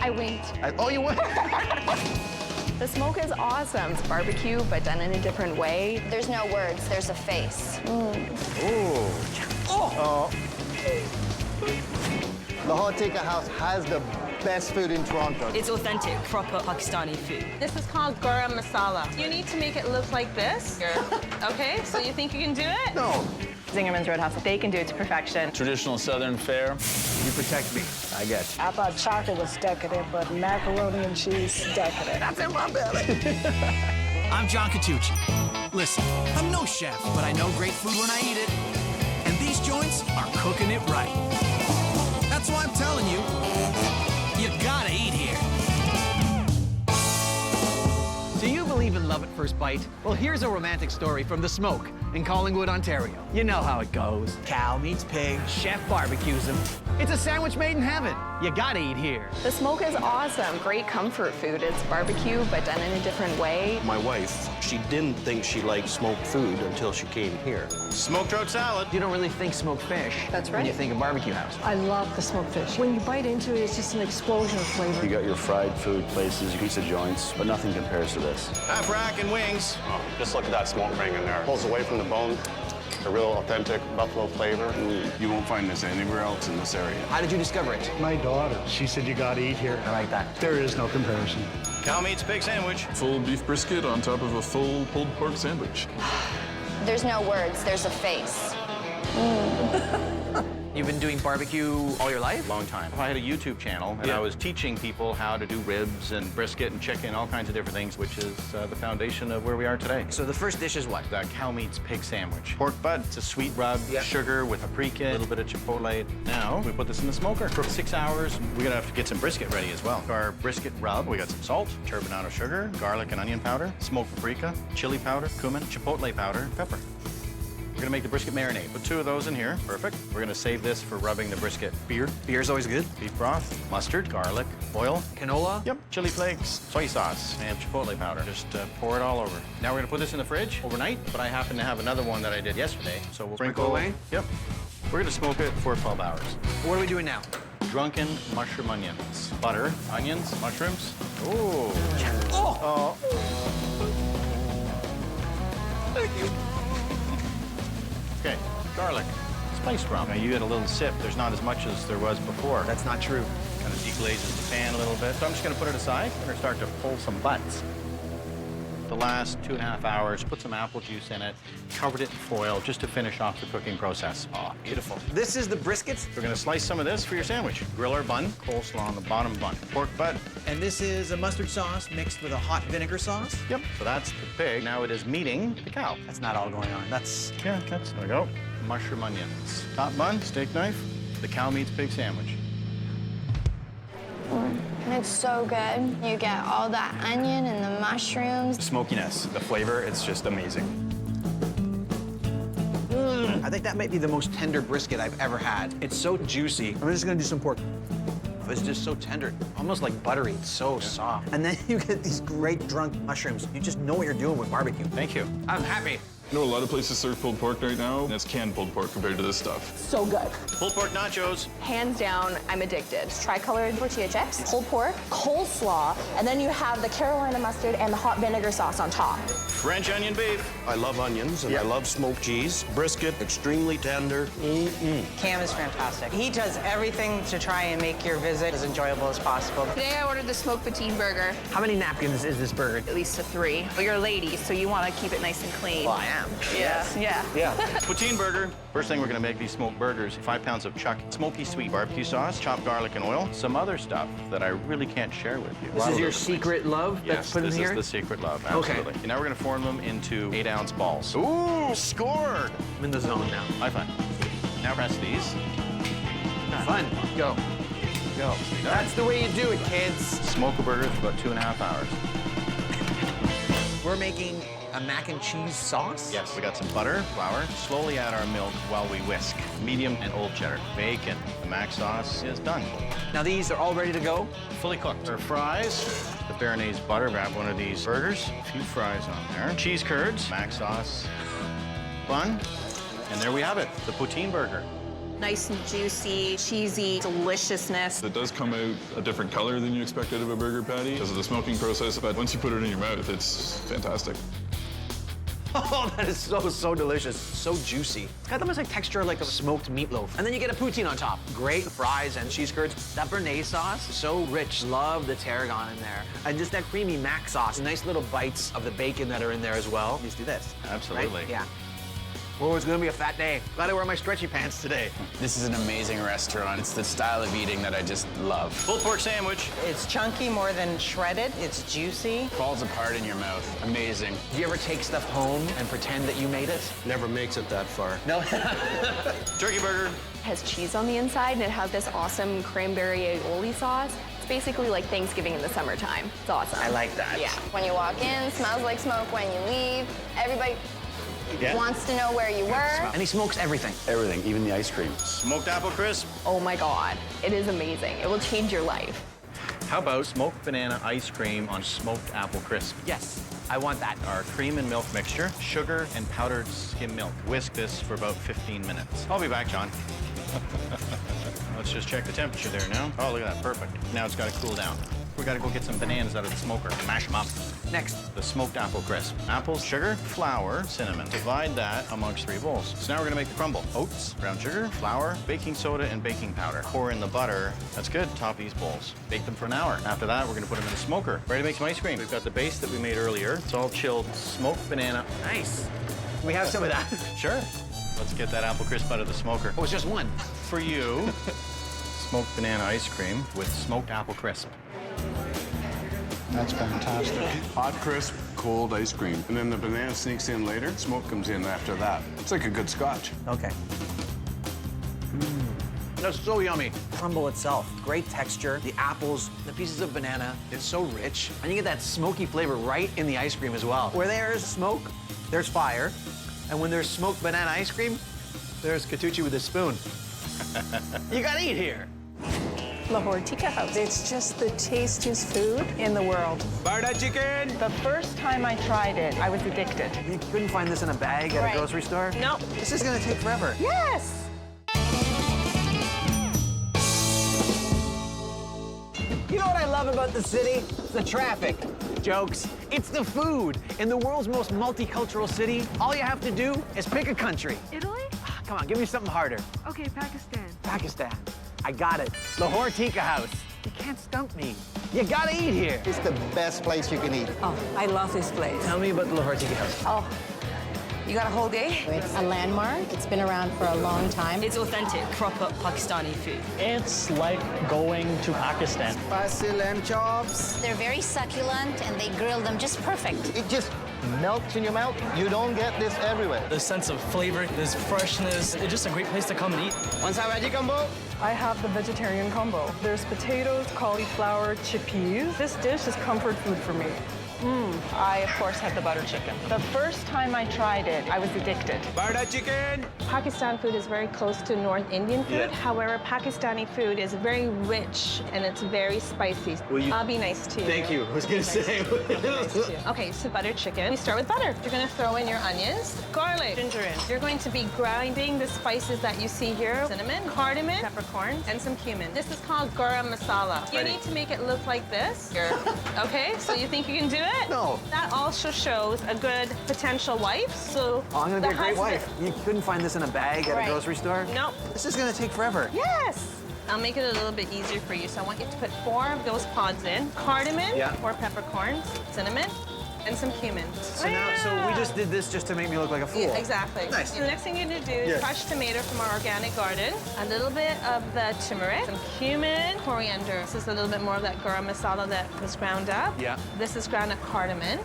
I winked. Oh, you went? The smoke is awesome. It's barbecue, but done in a different way. There's no words, there's a face. Lahore Tikka House has the best food in Toronto. It's authentic, proper Pakistani food. This is called garam masala. You need to make it look like this. Okay, so you think you can do it? No. Zingerman's Roadhouse, they can do it to perfection. Traditional Southern fare. You protect me, I guess. I thought chocolate was decadent, but macaroni and cheese decadent. That's in my belly. I'm John Catucci. Listen, I'm no chef, but I know great food when I eat it. And these joints are cooking it right. That's why I'm telling you, you gotta eat here. Do you believe in love at first bite? Well, here's a romantic story from The Smoke in Collingwood, Ontario. You know how it goes. Cow meets pig, chef barbecues them. It's a sandwich made in heaven. You gotta eat here. The smoke is awesome. Great comfort food. It's barbecue, but done in a different way. My wife, she didn't think she liked smoked food until she came here. Smoked trout salad. You don't really think smoked fish. That's When you right. think of barbecue house. I love the smoked fish. When you bite into it, it's just an explosion of flavor. You got your fried food places, your pizza joints, but nothing compares to this. Half rack and wings. Oh, just look at that smoke ring in there. Pulls away from the bone. A real authentic buffalo flavor. You won't find this anywhere else in this area. How did you discover it? My daughter, she said you gotta eat here. I like that. There is no comparison. Cow meets pig sandwich. Full beef brisket on top of a full pulled pork sandwich. There's no words, there's a face. You've been doing barbecue all your life? Long time. I had a YouTube channel, and I was teaching people how to do ribs and brisket and chicken, all kinds of different things, which is the foundation of where we are today. So the first dish is what? The cow meets pig sandwich. Pork butt, it's a sweet rub, sugar with paprika, a little bit of chipotle. Now, we put this in the smoker for 6 hours. We're gonna have to get some brisket ready as well. Our brisket rub, we got some salt, turbinado sugar, garlic and onion powder, smoked paprika, chili powder, cumin, chipotle powder, pepper. We're gonna make the brisket marinade. Put 2 of those in here. Perfect. We're gonna save this for rubbing the brisket. Beer. Beer's always good. Beef broth, mustard, garlic, oil. Canola? Yep. Chili flakes, soy sauce, and chipotle powder. Just pour it all over. Now we're gonna put this in the fridge overnight, but I happen to have another one that I did yesterday. So we'll Sprinkle away? Yep. We're gonna smoke it for 12 hours. What are we doing now? Drunken mushroom onions. Butter, onions, mushrooms. Ooh. Oh! Thank you. Okay, garlic, spice rum. Now you get a little sip. There's not as much as there was before. That's not true. Kind of deglazes the pan a little bit. So I'm just gonna put it aside. We're gonna start to pull some butts. The last 2.5 hours, put some apple juice in it, covered it in foil just to finish off the cooking process. Oh, beautiful. This is the brisket? We're gonna slice some of this for your sandwich. Grill our bun, coleslaw on the bottom bun. Pork butt. And this is a mustard sauce mixed with a hot vinegar sauce? Yep. So that's the pig. Now it is meeting the cow. That's not all going on. Yeah, there we go. Mushroom onions. Top bun, steak knife, the cow meets pig sandwich. It's so good. You get all that onion and the mushrooms. Smokiness, the flavor, it's just amazing. I think that might be the most tender brisket I've ever had. It's so juicy. I'm just gonna do some pork. It's just so tender, almost like buttery. It's so soft. And then you get these great drunk mushrooms. You just know what you're doing with barbecue. Thank you. I'm happy. I know a lot of places serve pulled pork right now. That's canned pulled pork compared to this stuff. So good. Pulled pork nachos. Hands down, I'm addicted. Tri-colored tortilla chips. Pulled pork, coleslaw, and then you have the Carolina mustard and the hot vinegar sauce on top. French onion beef. I love onions and I love smoked cheese. Brisket, extremely tender. Cam is fantastic. He does everything to try and make your visit as enjoyable as possible. Today I ordered the smoked poutine burger. How many napkins is this burger? At least a 3. But you're a lady, so you want to keep it nice and clean. Well, I am. Yeah, yeah. Poutine burger. First thing we're gonna make these smoked burgers. 5 pounds of chuck, smoky sweet barbecue sauce, chopped garlic and oil, some other stuff that I really can't share with you. This is your secret love Yes, that's put in this here? is the secret love, Okay. absolutely. And now we're gonna form them into 8-ounce balls. Ooh, scored! I'm in the zone now. High five. Now press these. Fun. Go. Go. That's the way you do it, kids. Smoke a burger for about 2.5 hours. We're making a mac and cheese sauce? Yes, we got some butter, flour. Slowly add our milk while we whisk. Medium and old cheddar. Bacon. The mac sauce is done. Now these are all ready to go? Fully cooked. Our fries. The Béarnaise butter. Grab one of these burgers. A few fries on there. Cheese curds. Mac sauce. Bun. And there we have it, the poutine burger. Nice and juicy, cheesy deliciousness. It does come out a different color than you expected of a burger patty because of the smoking process, but once you put it in your mouth, it's fantastic. Oh, that is so delicious. So juicy. It's got almost like texture like a smoked meatloaf. And then you get a poutine on top. Great fries and cheese curds. That béarnaise sauce, so rich. Love the tarragon in there. And just that creamy mac sauce. Nice little bites of the bacon that are in there as well. Just do this. Absolutely. Right? Yeah. Oh, it's gonna be a fat day. Gotta wear my stretchy pants today. This is an amazing restaurant. It's the style of eating that I just love. Pulled pork sandwich. It's chunky more than shredded. It's juicy. Falls apart in your mouth. Amazing. Do you ever take stuff home and pretend that you made it? Never makes it that far. No. Turkey burger. It has cheese on the inside, and it has this awesome cranberry aioli sauce. It's basically like Thanksgiving in the summertime. It's awesome. I like that. Yeah. When you walk in, smells like smoke. When you leave, everybody wants to know where you were. And he smokes everything. Everything, even the ice cream. Smoked apple crisp. Oh my God, it is amazing. It will change your life. How about smoked banana ice cream on smoked apple crisp? Yes, I want that. Our cream and milk mixture, sugar and powdered skim milk. Whisk this for about 15 minutes. I'll be back, John. Let's just check the temperature there now. Oh, look at that, perfect. Now it's got to cool down. We got to go get some bananas out of the smoker and mash them up. Next. The smoked apple crisp. Apples, sugar, flour, cinnamon. Divide that amongst 3 bowls. So now we're gonna make the crumble. Oats, brown sugar, flour, baking soda, and baking powder. Pour in the butter. That's good. Top these bowls. Bake them for an hour. After that, we're gonna put them in the smoker. Ready to make some ice cream. We've got the base that we made earlier. It's all chilled smoked banana. Nice. Can we have some of that? Sure. Let's get that apple crisp out of the smoker. Oh, it's just one. For you, smoked banana ice cream with smoked apple crisp. That's fantastic. Hot, crisp, cold ice cream. And then the banana sneaks in later. Smoke comes in after that. It's like a good scotch. Okay. That's so yummy. Crumble itself, great texture. The apples, the pieces of banana, it's so rich. And you get that smoky flavor right in the ice cream as well. Where there's smoke, there's fire. And when there's smoked banana ice cream, there's Catucci with a spoon. You gotta eat here. Lahore Tikka House. It's just the tastiest food in the world. Butter chicken! The first time I tried it, I was addicted. You couldn't find this in a bag at a grocery store? No. This is gonna take forever. Yes! You know what I love about the city? It's the traffic. Jokes. It's the food. In the world's most multicultural city, all you have to do is pick a country. Italy? Come on, give me something harder. Okay, Pakistan. Pakistan. I got it. Lahore Tikka House. You can't stump me. You gotta eat here. It's the best place you can eat. Oh, I love this place. Tell me about the Lahore Tikka House. Oh, you got a whole day? It's a landmark. It's been around for a long time. It's authentic, proper Pakistani food. It's like going to Pakistan. Spicy lamb chops. They're very succulent and they grill them just perfect. It just melts in your mouth. You don't get this everywhere. The sense of flavor, this freshness, it's just a great place to come and eat. Want some veggie combo? I have the vegetarian combo. There's potatoes, cauliflower, chickpeas. This dish is comfort food for me. I, of course, had the butter chicken. The first time I tried it, I was addicted. Butter chicken! Pakistan food is very close to North Indian food. Yeah. However, Pakistani food is very rich and it's very spicy. I'll be nice to you. Thank you. I was gonna say. Okay, so butter chicken. We start with butter. You're gonna throw in your onions, garlic, ginger in. You're going to be grinding the spices that you see here. Cinnamon, cardamom, peppercorns, and some cumin. This is called garam masala. You need to make it look like this. Okay, so you think you can do it? No. That also shows a good potential wife, so Oh, I'm gonna be the a great husband- wife. You couldn't find this in a bag at a grocery store? Nope. This is gonna take forever. Yes. I'll make it a little bit easier for you. So I want you to put 4 of those pods in. Cardamom, Yeah. or peppercorns, cinnamon, and some cumin. So now, so we just did this just to make me look like a fool. Yeah, exactly. Nice. The next thing you're gonna do is crushed tomato from our organic garden, a little bit of the turmeric, some cumin, coriander. This is a little bit more of that garam masala that was ground up. Yeah. This is ground up cardamom.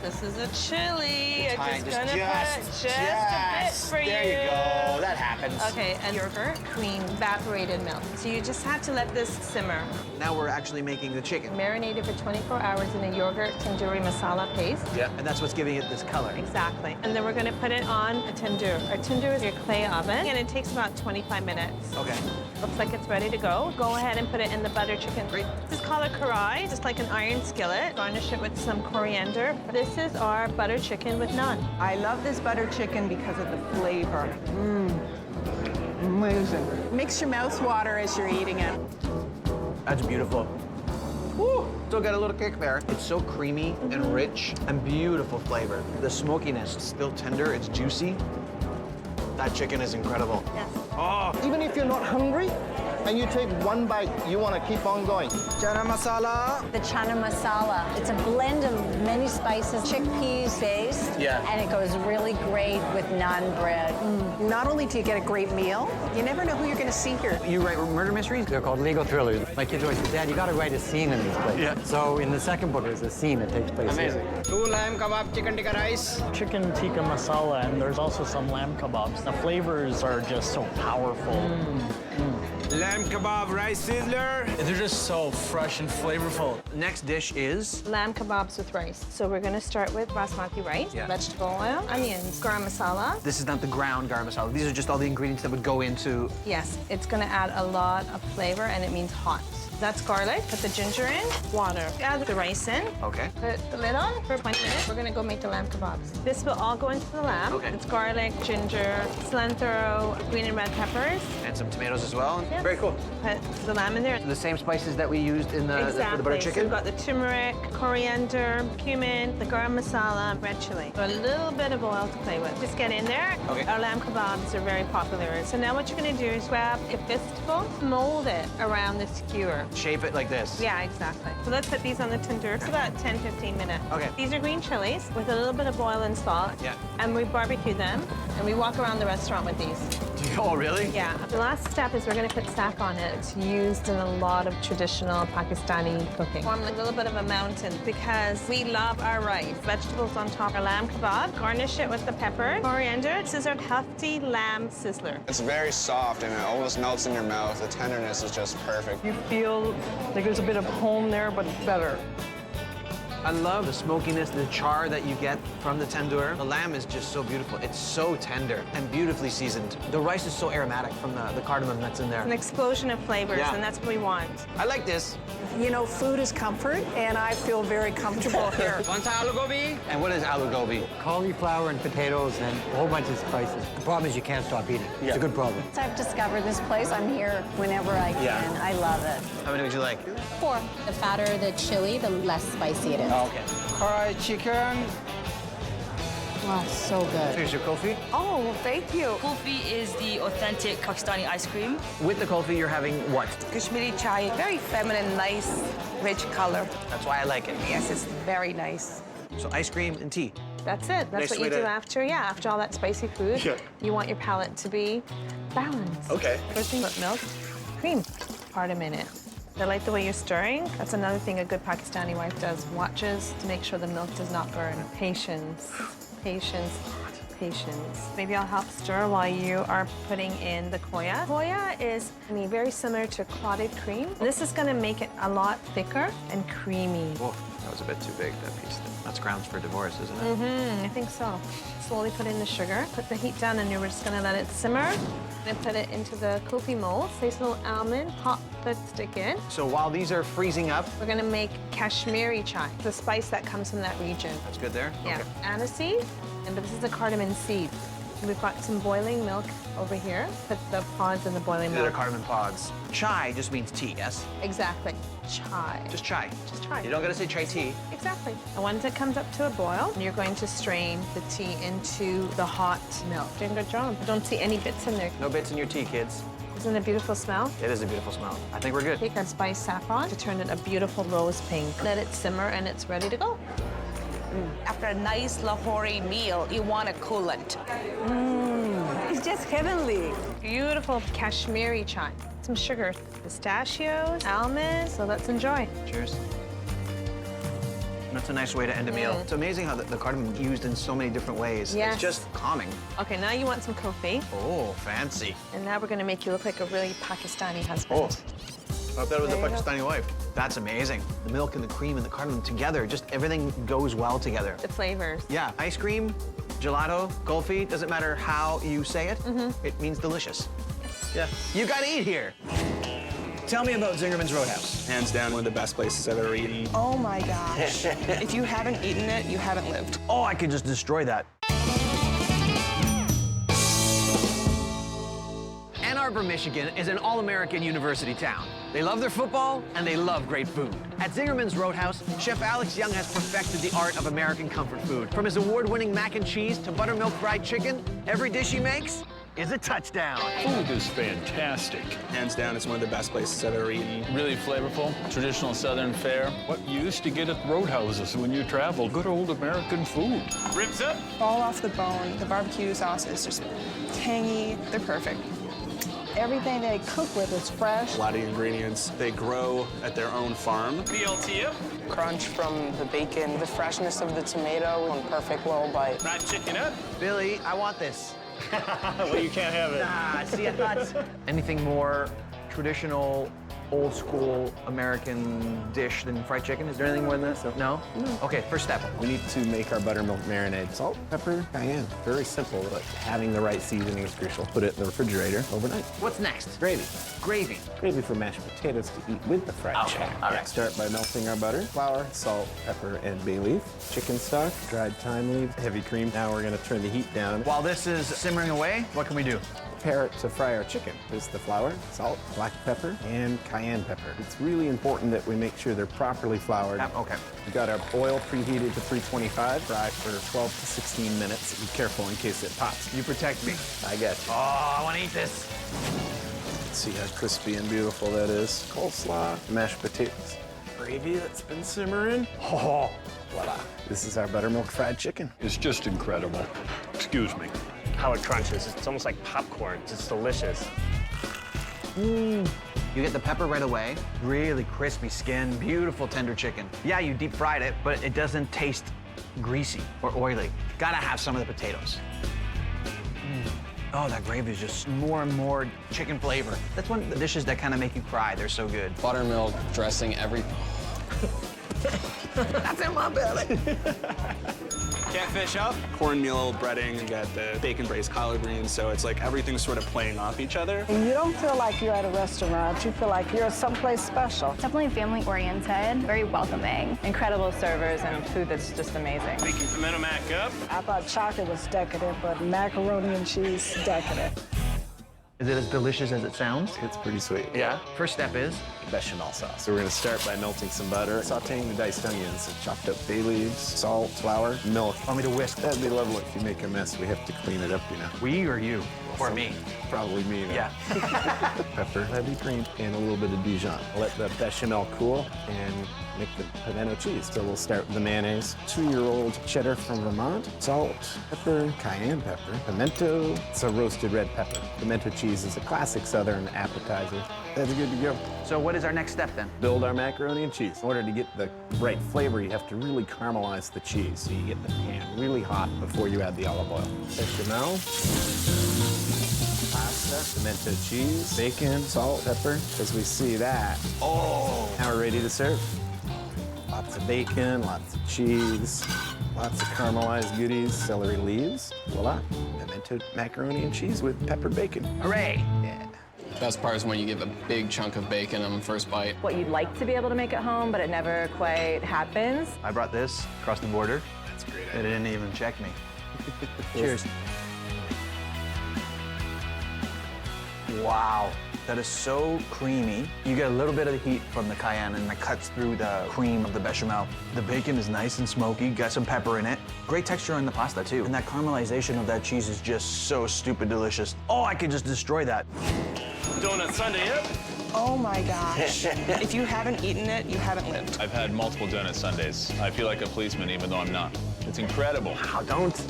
This is a chili. Fine, I'm just gonna put just a bit for you. There you go. That happens. Okay, and yogurt, cream, evaporated milk. So you just have to let this simmer. Now we're actually making the chicken. Marinated for 24 hours in a yogurt tandoori masala paste. Yeah. And that's what's giving it this color. Exactly. And then we're gonna put it on a tandoor. Our tandoor is your clay oven, and it takes about 25 minutes. Okay. Looks like it's ready to go. Go ahead and put it in the butter chicken. Great. This is called a karai, just like an iron skillet. Garnish it with some coriander. This is our butter chicken with naan. I love this butter chicken because of the flavor. Amazing. Makes your mouth water as you're eating it. That's beautiful. Woo! Still got a little kick there. It's so creamy and rich and beautiful flavor. The smokiness is still tender, it's juicy. That chicken is incredible. Yes. Oh! Even if you're not hungry and you take one bite, you want to keep on going. Chana masala. The chana masala. It's a blend of many spices, chickpeas based. Yeah. And it goes really great with naan bread. Not only do you get a great meal, you never know who you're going to see here. You write murder mysteries? They're called legal thrillers. My kids always say, Dad, you got to write a scene in these places. Yeah. So in the second book, there's a scene that takes place Amazing. here. 2 lamb kebab, chicken tikka rice. Chicken tikka masala, and there's also some lamb kebabs. The flavors are just so powerful. Lamb kebab rice sizzler. They're just so fresh and flavorful. Next dish is? Lamb kebabs with rice. So we're gonna start with basmati rice, Yeah. vegetable oil, onions, garam masala. This is not the ground garam masala. These are just all the ingredients that would go into... Yes, it's gonna add a lot of flavor and it means hot. That's garlic. Put the ginger in, water. Add the rice in. Okay. Put the lid on for 20 minutes. We're gonna go make the lamb kebabs. This will all go into the lamb. Okay. It's garlic, ginger, cilantro, green and red peppers. And some tomatoes as well. Yes. Very cool. Put the lamb in there. The same spices that we used in the, Exactly. for the butter So chicken? we've got the turmeric, coriander, cumin, the garam masala, red chili. So a little bit of oil to play with. Just get in there. Okay. Our lamb kebabs are very popular. So now what you're gonna do is grab a fistful, mold it around the skewer. Shape it like this. Yeah, exactly. So let's put these on the tinder for about 10-15 minutes. Okay. These are green chilies with a little bit of oil and salt. Yeah. And we barbecue them, and we walk around the restaurant with these. Oh, really? Yeah. The last step is we're going to put sack on it. It's used in a lot of traditional Pakistani cooking. Form a little bit of a mountain because we love our rice. Vegetables on top. Our lamb kebab. Garnish it with the pepper, coriander. This is our hefty lamb sizzler. It's very soft and it almost melts in your mouth. The tenderness is just perfect. You feel like there's a bit of home there, but better. I love the smokiness, the char that you get from the tandoor. The lamb is just so beautiful. It's so tender and beautifully seasoned. The rice is so aromatic from the cardamom that's in there. An explosion of flavors, Yeah. and that's what we want. I like this. You know, food is comfort, and I feel very comfortable here. Want some aloo gobi? And what is aloo gobi? Cauliflower and potatoes and a whole bunch of spices. The problem is you can't stop eating. It's a good problem. So I've discovered this place. I'm here whenever I can. Yeah. I love it. How many would you like? 4. The fatter the chili, the less spicy it is. Oh, okay. Fried chicken. Wow, so good. Here's your kulfi. Oh, well, thank you. Kulfi is the authentic Pakistani ice cream. With the kulfi, you're having what? Kashmiri chai, very feminine, nice, rich color. That's why I like it. Yes, it's very nice. So ice cream and tea. That's it. That's Nice what you way do to- after, after all that spicy food. Yeah. You want your palate to be balanced. Okay. First thing, put milk, cream, part a minute. I like the way you're stirring. That's another thing a good Pakistani wife does. Watches to make sure the milk does not burn. Patience, patience, patience. Maybe I'll help stir while you are putting in the koya. Koya is very similar to clotted cream. This is gonna make it a lot thicker and creamy. Whoa, that was a bit too big, that piece. That's grounds for divorce, isn't it? Mm-hmm, I think so. Slowly put in the sugar, put the heat down, and you're just gonna let it simmer. And put it into the kulfi mold. Slice a little almond, pop the stick in. So while these are freezing up... We're gonna make Kashmiri chai, the spice that comes from that region. That's good there? Yeah, Okay. aniseed, and this is a cardamom seed. We've got some boiling milk over here. Put the pods in the boiling These are milk. cardamom pods. Chai just means tea, yes? Exactly. Chai. Just chai. Just chai. You don't gotta say chai tea. Exactly. And once it comes up to a boil, you're going to strain the tea into the hot milk. Doing a good job. I don't see any bits in there. No bits in your tea, kids. Isn't it a beautiful smell? It is a beautiful smell. I think we're good. Take our spiced saffron to turn it a beautiful rose pink. Let it simmer and it's ready to go. After a nice Lahore meal, you want a coolant. It's just heavenly. Beautiful Kashmiri chai. Some sugar, pistachios, almonds. So let's enjoy. Cheers. That's a nice way to end a meal. It's amazing how the cardamom is used in so many different ways. Yes. It's just calming. Okay, now you want some kofi. Oh, fancy. And now we're gonna make you look like a really Pakistani husband. Oh, I thought it was a There you go. Pakistani wife. That's amazing. The milk and the cream and the cardamom together, just everything goes well together. The flavors. Yeah, ice cream, gelato, kulfi, doesn't matter how you say it, Mm-hmm. it means delicious. Yeah. You gotta eat here. Tell me about Zingerman's Roadhouse. Hands down, one of the best places I've ever eaten. Oh my gosh. If you haven't eaten it, you haven't lived. Oh, I could just destroy that. Ann Arbor, Michigan is an all-American university town. They love their football, and they love great food. At Zingerman's Roadhouse, Chef Alex Young has perfected the art of American comfort food. From his award-winning mac and cheese to buttermilk fried chicken, every dish he makes is a touchdown. Food is fantastic. Hands down, it's one of the best places I've ever eaten. Really flavorful, traditional Southern fare. What you used to get at roadhouses when you traveled, good old American food. Ribs up. All off the bone. The barbecue sauce is just tangy. They're perfect. Everything they cook with is fresh. A lot of ingredients. They grow at their own farm. BLT up. Crunch from the bacon, the freshness of the tomato, one perfect little bite. Fried chicken up. Billy, I want this. Well, you can't have it. Ah, see, I thought. Anything more traditional, old school American dish than fried chicken? Is there anything more than that? No? Okay, first step. We need to make our buttermilk marinade. Salt, pepper, cayenne. Very simple, but having the right seasoning is crucial. Put it in the refrigerator overnight. What's next? Gravy. Gravy. Gravy for mashed potatoes to eat with the fried chicken. all right. Start by melting our butter, flour, salt, pepper, and bay leaf. Chicken stock, dried thyme leaves, heavy cream. Now we're gonna turn the heat down. While this is simmering away, what can we do? Prepare it to fry our chicken. There's the flour, salt, black pepper, and cayenne pepper. It's really important that we make sure they're properly floured. Okay. We've got our oil preheated to 325. Fry for 12 to 16 minutes. Be careful in case it pops. You protect me. I got you. Oh, I want to eat this. See how crispy and beautiful that is. Coleslaw, mashed potatoes, gravy that's been simmering. Oh, voila. This is our buttermilk fried chicken. It's just incredible. Excuse me. How it crunches. It's almost like popcorn. It's delicious. You get the pepper right away. Really crispy skin, beautiful tender chicken. Yeah, you deep fried it, but it doesn't taste greasy or oily. Gotta have some of the potatoes. Oh, that gravy is just more and more chicken flavor. That's one of the dishes that kind of make you cry. They're so good. Buttermilk dressing every... That's in my belly. Catfish up. Cornmeal breading, and got the bacon braised collard greens, so it's like everything's sort of playing off each other. You don't feel like you're at a restaurant. You feel like you're someplace special. Definitely family-oriented, very welcoming. Incredible servers and food that's just amazing. Bacon pimento mac up. I thought chocolate was decadent, but macaroni and cheese, decadent. Is it as delicious as it sounds? It's pretty sweet. Yeah. First step is? Bechamel sauce. So we're gonna start by melting some butter, sauteing the diced onions, and chopped up bay leaves, salt, flour, milk. Want me to whisk? That'd be lovely. If you make a mess, we have to clean it up, you know. We or you? Or me? Probably me, though. Yeah. Pepper, heavy cream, and a little bit of Dijon. Let the bechamel cool and make the pimento cheese. So we'll start with the mayonnaise. 2-year-old cheddar from Vermont, salt, pepper, cayenne pepper, pimento. It's a roasted red pepper. Pimento cheese is a classic Southern appetizer. That's good to go. So what is our next step then? Build our macaroni and cheese. In order to get the right flavor, you have to really caramelize the cheese. So you get the pan really hot before you add the olive oil. Bechamel, pasta, pimento cheese, bacon, salt, pepper. As we see that, now we're ready to serve. Lots of bacon, lots of cheese, lots of caramelized goodies, celery leaves. Voila, pimento macaroni and cheese with peppered bacon. Hooray! Yeah. Best part is when you give a big chunk of bacon on the first bite. What you'd like to be able to make at home, but it never quite happens. I brought this across the border. That's great. They didn't even check me. Cheers. Wow, that is so creamy. You get a little bit of the heat from the cayenne and that cuts through the cream of the bechamel. The bacon is nice and smoky, got some pepper in it. Great texture on the pasta too. And that caramelization of that cheese is just so stupid delicious. Oh, I could just destroy that. Donut sundae up. Oh my gosh. If you haven't eaten it, you haven't lived. I've had multiple donut sundaes. I feel like a policeman even though I'm not. It's incredible. Wow, don't.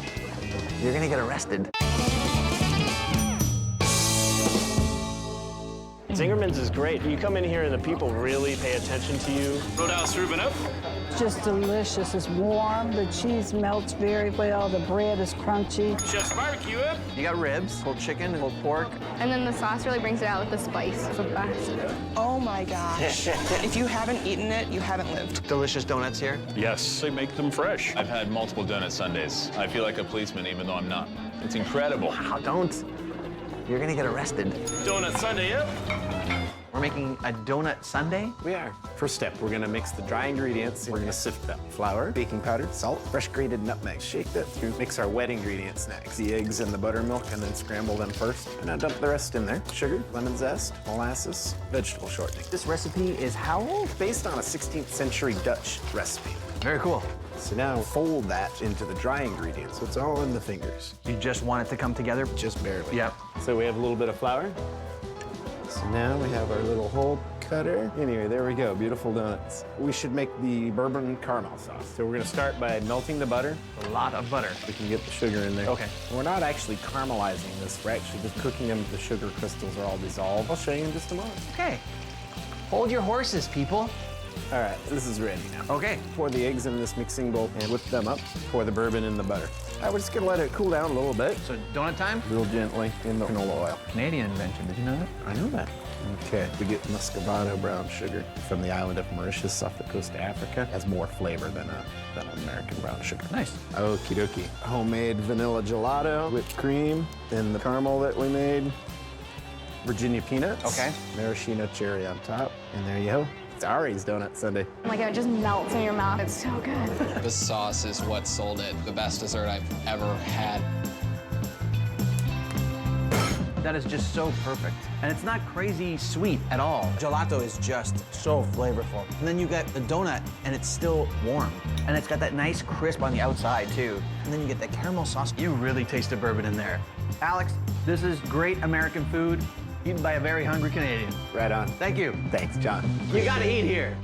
You're gonna get arrested. Zingerman's is great. You come in here and the people really pay attention to you. Roadhouse Reuben up. Just delicious. It's warm. The cheese melts very well. The bread is crunchy. Chef's barbecue up. You got ribs, pulled chicken, and pulled pork. And then the sauce really brings it out with the spice. It's the best. Oh my gosh. If you haven't eaten it, you haven't lived. Delicious donuts here. Yes, they make them fresh. I've had multiple donut sundaes. I feel like a policeman even though I'm not. It's incredible. Wow, don't. You're gonna get arrested. Donut sundae up. We're making a donut sundae. We are. First step, we're gonna mix the dry ingredients. We're gonna sift them. Flour, baking powder, salt, fresh grated nutmeg. Shake that through. Mix our wet ingredients next. The eggs and the buttermilk, and then scramble them first. And now dump the rest in there. Sugar, lemon zest, molasses, vegetable shortening. This recipe is how old? Based on a 16th century Dutch recipe. Very cool. So now fold that into the dry ingredients. So it's all in the fingers. You just want it to come together? Just barely. Yep. So we have a little bit of flour. So now we have our little hole cutter. Anyway, there we go, beautiful donuts. We should make the bourbon caramel sauce. So we're gonna start by melting the butter. A lot of butter. We can get the sugar in there. Okay. We're not actually caramelizing this, we're actually just cooking them. The sugar crystals are all dissolved. I'll show you in just a moment. Okay. Hold your horses, people. All right, this is ready now. Okay. Pour the eggs in this mixing bowl and whip them up. Pour the bourbon in the butter. We're just gonna let it cool down a little bit. So donut time? Real gently in the canola oil. Canadian invention, did you know that? I know that. Okay, we get Muscovado brown sugar from the island of Mauritius off the coast of Africa. It has more flavor than an American brown sugar. Nice. Okie dokie. Homemade vanilla gelato, whipped cream, then the caramel that we made, Virginia peanuts. Okay. Maraschino cherry on top, and there you go. It's Ari's Donut Sundae. Oh my God, it just melts in your mouth. It's so good. The sauce is what sold it. The best dessert I've ever had. That is just so perfect. And it's not crazy sweet at all. Gelato is just so flavorful. And then you get the donut, and it's still warm. And it's got that nice crisp on the outside, too. And then you get that caramel sauce. You really taste the bourbon in there. Alex, this is great American food eaten by a very hungry Canadian. Right on. Thank you. Thanks, John. You gotta eat here.